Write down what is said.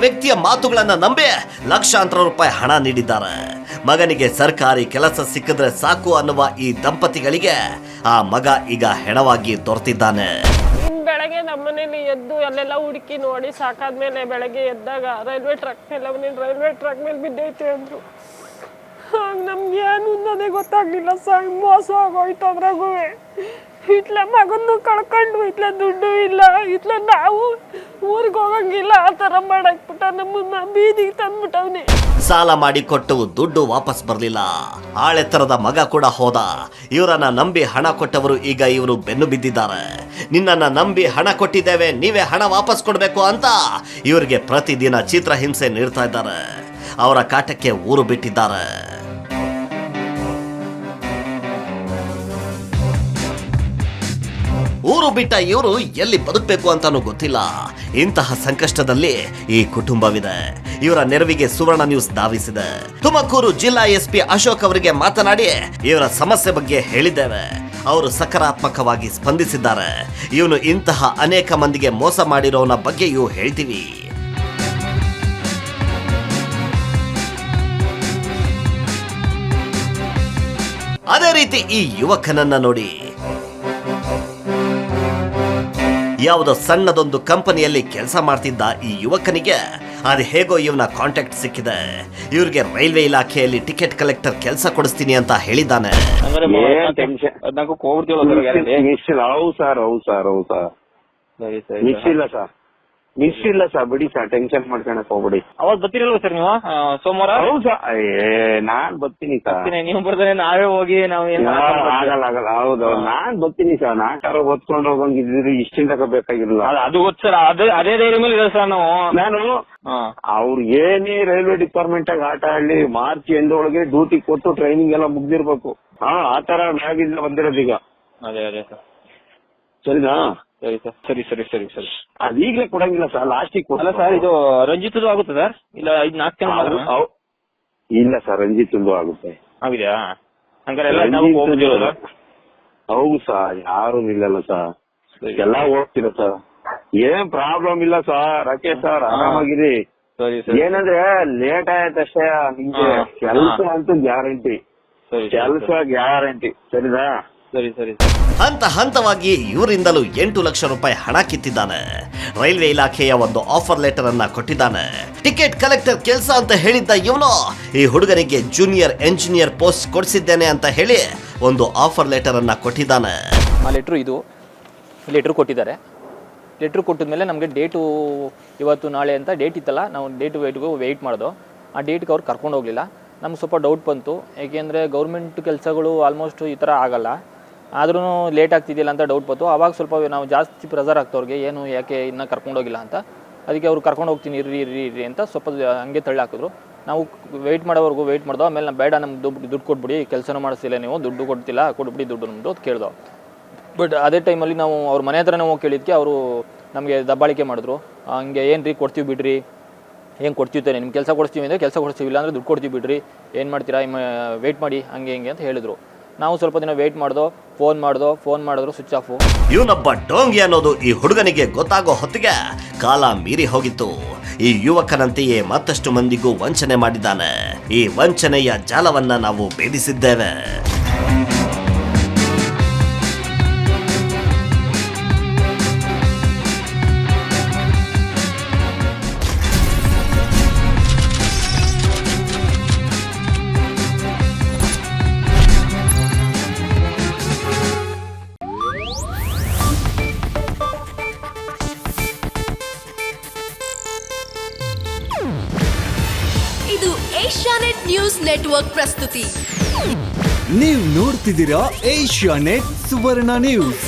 ವ್ಯಕ್ತಿಯ ಮಾತುಗಳನ್ನ ನಂಬಿ ಲಕ್ಷಾಂತರ ರೂಪಾಯಿ ಹಣ ನೀಡಿದ್ದಾರೆ. ಮಗನಿಗೆ ಸರ್ಕಾರಿ ಕೆಲಸ ಸಿಕ್ಕಿದ್ರೆ ಸಾಕು ಅನ್ನುವ ಈ ದಂಪತಿಗಳಿಗೆ ಆ ಮಗ ಈಗ ಹೆಣವಾಗಿ ದೊರೆತಿದ್ದಾನೆ. ಬೆಳಗ್ಗೆ ನಮ್ಮನೇಲಿ ಎದ್ದು ಅಲ್ಲೆಲ್ಲ ಹುಡುಕಿ ನೋಡಿ ಸಾಕಾದ್ಮೇಲೆ ಬೆಳಗ್ಗೆ ಎದ್ದಾಗ ರೈಲ್ವೆ ಟ್ರ್ಯಾಕ್ ಮೇಲೆ ಬಿದ್ದೈತೆ ಅಂದ್ರು. ನಮ್ಗೆ ಏನು ಅನ್ನೋದೇ ಗೊತ್ತಾಗ್ಲಿಲ್ಲ ಸರ್. ಮೋಸ ಆಗೋಯ್ತು ಅದ್ರಾಗೂ. ಇಟ್ಲ ಮಗನ್ನು ಕಳ್ಕೊಂಡು ಇಟ್ಲ ದುಡ್ಡು ಇಲ್ಲ, ಇಟ್ಲ ನಾವು ಊರಿಗೆ ಹೋಗಂಗಿಲ್ಲ, ಆ ಥರ ಮಾಡಾಕ್ಬಿಟ್ಟ ನಮ್ಮನ್ನ ಬೀದಿಗೆ ತಂದ್ಬಿಟ್ಟವ್ನೆ. ಸಾಲ ಮಾಡಿ ಕೊಟ್ಟು ದುಡ್ಡು ವಾಪಸ್ ಬರಲಿಲ್ಲ. ಆಳೆತ್ತರದ ಮಗ ಕೂಡ ಹೋದ. ಇವರನ್ನ ನಂಬಿ ಹಣ ಕೊಟ್ಟವರು ಈಗ ಇವರು ಬೆನ್ನು ಬಿದ್ದಿದ್ದಾರೆ. ನಿನ್ನನ್ನ ನಂಬಿ ಹಣ ಕೊಟ್ಟಿದ್ದೇವೆ, ನೀವೇ ಹಣ ವಾಪಸ್ ಕೊಡಬೇಕು ಅಂತ ಇವರಿಗೆ ಪ್ರತಿದಿನ ಚಿತ್ರಹಿಂಸೆ ನೀಡ್ತಾ ಇದ್ದಾರೆ. ಅವರ ಕಾಟಕ್ಕೆ ಊರು ಬಿಟ್ಟಿದ್ದಾರೆ. ಊರು ಬಿಟ್ಟ ಇವರು ಎಲ್ಲಿ ಬದುಕಬೇಕು ಅಂತಾನೂ ಗೊತ್ತಿಲ್ಲ. ಇಂತಹ ಸಂಕಷ್ಟದಲ್ಲಿ ಈ ಕುಟುಂಬವಿದೆ. ಇವರ ನೆರವಿಗೆ ಸುವರ್ಣ ನ್ಯೂಸ್ ಧಾವಿಸಿದೆ. ತುಮಕೂರು ಜಿಲ್ಲಾ ಎಸ್ಪಿ ಅಶೋಕ್ ಅವರಿಗೆ ಮಾತನಾಡಿ ಇವರ ಸಮಸ್ಯೆ ಬಗ್ಗೆ ಹೇಳಿದ್ದೇವೆ. ಅವರು ಸಕಾರಾತ್ಮಕವಾಗಿ ಸ್ಪಂದಿಸಿದ್ದಾರೆ. ಇವನು ಇಂತಹ ಅನೇಕ ಮಂದಿಗೆ ಮೋಸ ಮಾಡಿರೋನ ಬಗ್ಗೆಯೂ ಹೇಳ್ತೀವಿ. ಅದೇ ರೀತಿ ಈ ಯುವಕನನ್ನ ನೋಡಿ. ಯಾವುದೋ ಸಣ್ಣದೊಂದು ಕಂಪನಿಯಲ್ಲಿ ಕೆಲಸ ಮಾಡ್ತಿದ್ದ ಈ ಯುವಕನಿಗೆ ಅದು ಹೇಗೋ ಇವನ ಕಾಂಟ್ಯಾಕ್ಟ್ ಸಿಕ್ಕಿದೆ. ಇವ್ರಿಗೆ ರೈಲ್ವೆ ಇಲಾಖೆಯಲ್ಲಿ ಟಿಕೆಟ್ ಕಲೆಕ್ಟರ್ ಕೆಲಸ ಕೊಡಿಸ್ತೀನಿ ಅಂತ ಹೇಳಿದ್ದಾನೆ. ಮಿಸ್ ಇಲ್ಲ ಸರ್, ಬಿಡಿ ಸರ್, ಟೆನ್ಷನ್ ಮಾಡ್ಕೊಳಕ್ ಹೋಗ್ಬಿಡಿ. ಅವತ್ ಬರ್ತೀರಲ್ವ ಸರ್ ನೀವು ಸೋಮವಾರ? ನಾನ್ ಬರ್ತೀನಿ ಸರ್. ನೀವು ಬರ್ತಾರೆ ನಾವೇ ಹೋಗಿ ನಾವು ಆಗಲ್ಲ. ಹೌದು, ನಾನ್ ಬರ್ತೀನಿ ಸರ್. ನಾಲ್ಕಾರು ಹೊತ್ಕೊಂಡು ಹೋಗಂಗಿದ್ರಿ ಇಷ್ಟಿನ ತಗೋಬೇಕಾಗಿರಲಿಲ್ಲ. ಅದು ಗೊತ್ತು ಸರ್. ಅದೇ ಧೈರ್ಯ ಮೇಲೆ ಇದೆ ಸರ್ ನಾನು ಅವ್ರು ಏನೇ ರೈಲ್ವೆ ಡಿಪಾರ್ಟ್ಮೆಂಟ್ ಆಗಿ ಆಟ ಆಡ್ಲಿ, ಮಾರ್ಚ್ ಎಂಡ್ ಒಳಗೆ ಡ್ಯೂಟಿ ಕೊಟ್ಟು ಟ್ರೈನಿಂಗ್ ಎಲ್ಲ ಮುಗ್ದಿರ್ಬೇಕು. ಆತರ ಮ್ಯಾಗಿಂದ ಬಂದಿರೋದೀಗ. ಅದೇ ಸರ್. ಸರಿನಾ? ಸರಿ ಸರ್. ಅದೀಗ್ಲೇ ಕೊಡಂಗಿಲ್ಲ ಸರ್, ಲಾಸ್ಟಿಗೆ ಕೊಡಲ್ಲ ಸರ್. ಇದು ರಂಜಿತ್ ಆಗುತ್ತೆ ಸರ್? ಇಲ್ಲ 5-4 ಜನ? ಇಲ್ಲ ಸರ್, ರಂಜಿತ್ ಆಗುತ್ತೆ. ಆಗಿದೆಯಾ? ಹಂಗಾರೆ ಎಲ್ಲ ನಾವು ಹೋಗ್ತಿರೋದು? ಹೌದು ಸರ್, ಯಾರು ನಿಲ್ಲಲ್ಲ ಸರ್, ಎಲ್ಲಾ ಹೋಗ್ತೀರ ಸರ್. ಏನ್ ಪ್ರಾಬ್ಲಮ್ ಇಲ್ಲ ಸರ್. ರಾಕೇಶ್ ಸರ್, ಆರಾಮಾಗಿರಿ. ಏನಂದ್ರೆ ಲೇಟ್ ಆಯ್ತಷ್ಟೇ. ನಿಮ್ಗೆ ಕೆಲಸ ಅಂತೂ ಗ್ಯಾರಂಟಿ, ಕೆಲಸ ಗ್ಯಾರಂಟಿ. ಸರಿನಾ? ಸರಿ. ಹಂತ ಹಂತವಾಗಿ ಇವರಿಂದಲೂ 8 ಲಕ್ಷ ರೂಪಾಯಿ ಹಣ ಕಿತ್ತಿದ್ದಾನೆ. ರೈಲ್ವೆ ಇಲಾಖೆಯ ಒಂದು ಆಫರ್ ಲೆಟರ್ ಅನ್ನ ಕೊಟ್ಟಿದ್ದಾನೆ. ಟಿಕೆಟ್ ಕಲೆಕ್ಟರ್ ಕೆಲಸ ಅಂತ ಹೇಳಿದ್ದ ಇವನು ಈ ಹುಡುಗನಿಗೆ ಜೂನಿಯರ್ ಎಂಜಿನಿಯರ್ ಪೋಸ್ಟ್ ಕೊಡಿಸಿದ್ದೇನೆ ಅಂತ ಹೇಳಿ ಒಂದು ಆಫರ್ ಲೆಟರ್ ಅನ್ನ ಕೊಟ್ಟಿದ್ದಾನೆ. ಆ ಲೆಟ್ರು ಕೊಟ್ಟಿದ್ದಾರೆ. ಲೆಟ್ರು ಕೊಟ್ಟಿದ್ಮೇಲೆ ನಮಗೆ ಡೇಟು ಇವತ್ತು ನಾಳೆ ಅಂತ ಡೇಟ್ ಇತ್ತಲ್ಲ, ನಾವು ಡೇಟ್ಗೂ ವೆಯ್ಟ್ ಮಾಡೋದು. ಆ ಡೇಟ್ಗೆ ಅವ್ರು ಕರ್ಕೊಂಡು ಹೋಗಲಿಲ್ಲ. ನಮ್ಗೆ ಸ್ವಲ್ಪ ಡೌಟ್ ಬಂತು. ಏಕೆಂದರೆ ಗೌರ್ಮೆಂಟ್ ಕೆಲಸಗಳು ಆಲ್ಮೋಸ್ಟ್ ಈ ಥರ ಆಗಲ್ಲ, ಆದ್ರೂ ಲೇಟ್ ಆಗ್ತಿದೆಯಲ್ಲ ಅಂತ ಡೌಟ್ ಬಂತು. ಆವಾಗ ಸ್ವಲ್ಪ ನಾವು ಜಾಸ್ತಿ ಪ್ರೆಸರ್ ಆಗ್ತವ್ರಿಗೆ, ಏನು ಯಾಕೆ ಇನ್ನೂ ಕರ್ಕೊಂಡೋಗಿಲ್ಲ ಅಂತ. ಅದಕ್ಕೆ ಅವ್ರು ಕರ್ಕೊಂಡು ಹೋಗ್ತೀನಿ ಇರ್ರಿ ಅಂತ ಸ್ವಲ್ಪ ಹಂಗೆ ತಳ್ಳಿ ಹಾಕಿದ್ರು. ನಾವು ವೆಯ್ಟ್ ಮಾಡೋವರೆಗೂ ವೆಯ್ಟ್ ಮಾಡ್ದೋ. ಆಮೇಲೆ ನಾವು ಬೇಡ, ನಮ್ಗೆ ದುಡ್ಡು ಕೊಟ್ಬಿಡಿ, ಕೆಲಸನೂ ಮಾಡಿಸ್ತಿಲ್ಲ, ನೀವು ದುಡ್ಡು ಕೊಡ್ತಿಲ್ಲ, ಕೊಟ್ಬಿಡಿ ದುಡ್ಡು ನಮ್ಮದು ಅಂತ ಕೇಳ್ದೋ. ಬಟ್ ಅದೇ ಟೈಮಲ್ಲಿ ನಾವು ಅವ್ರ ಮನೆ ಹತ್ರನೇ ಹೋಗಿ ಕೇಳಿದ್ಕೆ ಅವರು ನಮಗೆ ದಬ್ಬಾಳಿಕೆ ಮಾಡಿದ್ರು. ಹಂಗೆ ಏನು ರೀ ಕೊಡ್ತೀವಿ ಬಿಡ್ರಿ, ಏನು ಕೊಡ್ತೀವಿ ತಾನೆ, ನಿಮ್ಮ ಕೆಲಸ ಕೊಡಿಸ್ತೀವಿ ಅಂದರೆ ಕೆಲಸ ಕೊಡಿಸ್ತೀವಿ, ಇಲ್ಲ ಅಂದರೆ ದುಡ್ಡು ಕೊಡ್ತೀವಿ ಬಿಡ್ರಿ, ಏನು ಮಾಡ್ತೀರಾ, ವೆಯ್ಟ್ ಮಾಡಿ ಹಂಗೆ ಹಿಂಗೆ ಅಂತ ಹೇಳಿದ್ರು. ನಾವು ಸ್ವಲ್ಪ ದಿನ ವೆಯ್ಟ್ ಮಾಡ್ದೋ. ಫೋನ್ ಮಾಡಿದ್ರು ಸ್ವಿಚ್ ಆಫ್. ಇವನೊಬ್ಬ ಡೋಂಗಿ ಅನ್ನೋದು ಈ ಹುಡುಗನಿಗೆ ಗೊತ್ತಾಗೋ ಹೊತ್ತಿಗೆ ಕಾಲ ಮೀರಿ ಹೋಗಿತ್ತು. ಈ ಯುವಕನಂತೆಯೇ ಮತ್ತಷ್ಟು ಮಂದಿಗೂ ವಂಚನೆ ಮಾಡಿದ್ದಾನೆ. ಈ ವಂಚನೆಯ ಜಾಲವನ್ನ ನಾವು ಭೇದಿಸಿದ್ದೇವೆ. ಇದು ಏಷ್ಯಾನೆಟ್ ನ್ಯೂಸ್ ನೆಟ್ವರ್ಕ್ ಪ್ರಸ್ತುತಿ. ನೀವು ನೋಡ್ತಿದ್ದೀರಾ ಏಷ್ಯಾನೆಟ್ ಸುವರ್ಣ ನ್ಯೂಸ್.